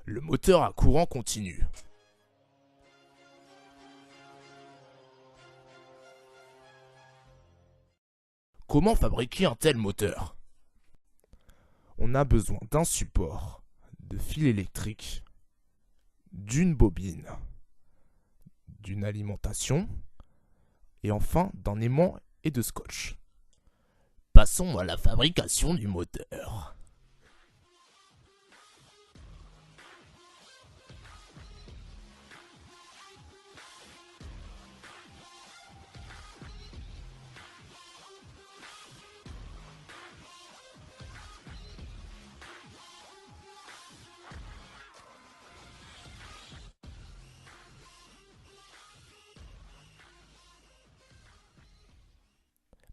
Le moteur à courant continu. Comment fabriquer un tel moteur? On a besoin d'un support, de fil électrique, d'une bobine, d'une alimentation et enfin d'un aimant et de scotch. Passons à la fabrication du moteur.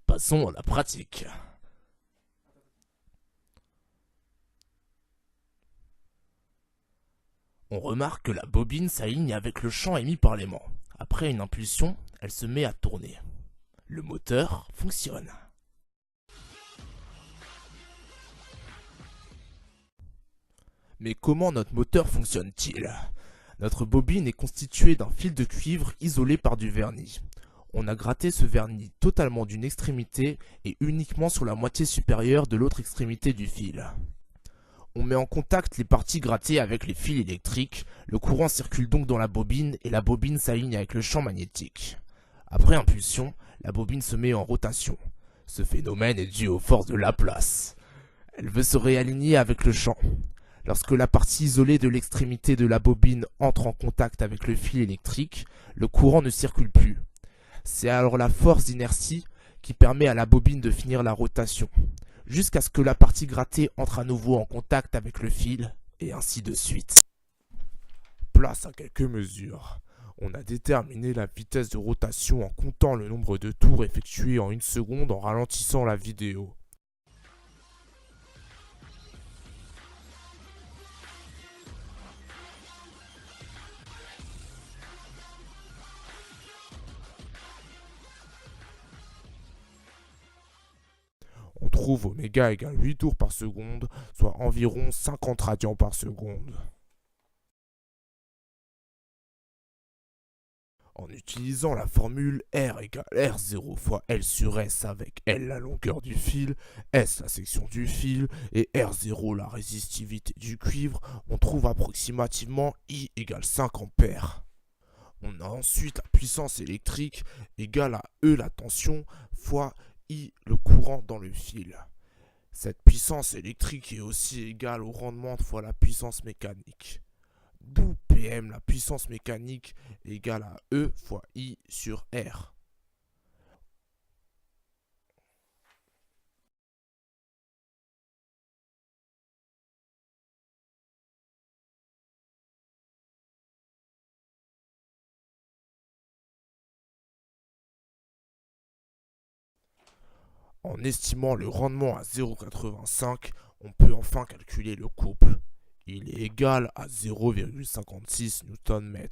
Passons à la pratique. On remarque que la bobine s'aligne avec le champ émis par l'aimant. Après une impulsion, elle se met à tourner. Le moteur fonctionne. Mais comment notre moteur fonctionne-t-il? Notre bobine est constituée d'un fil de cuivre isolé par du vernis. On a gratté ce vernis totalement d'une extrémité et uniquement sur la moitié supérieure de l'autre extrémité du fil. On met en contact les parties grattées avec les fils électriques, le courant circule donc dans la bobine et la bobine s'aligne avec le champ magnétique. Après impulsion, la bobine se met en rotation. Ce phénomène est dû aux forces de Laplace. Elle veut se réaligner avec le champ. Lorsque la partie isolée de l'extrémité de la bobine entre en contact avec le fil électrique, le courant ne circule plus. C'est alors la force d'inertie qui permet à la bobine de finir la rotation, jusqu'à ce que la partie grattée entre à nouveau en contact avec le fil, et ainsi de suite. Place à quelques mesures. On a déterminé la vitesse de rotation en comptant le nombre de tours effectués en 1 seconde en ralentissant la vidéo. On trouve oméga égale 8 tours par seconde, soit environ 50 radians par seconde. En utilisant la formule R égale R0 fois L sur S avec L la longueur du fil, S la section du fil et R0 la résistivité du cuivre, on trouve approximativement I égale 5 ampères. On a ensuite la puissance électrique égale à E la tension fois I le courant dans le fil. Cette puissance électrique est aussi égale au rendement fois la puissance mécanique. D'où PM, la puissance mécanique, égale à E fois I sur R. En estimant le rendement à 0,85, on peut enfin calculer le couple. Il est égal à 0,56 Nm.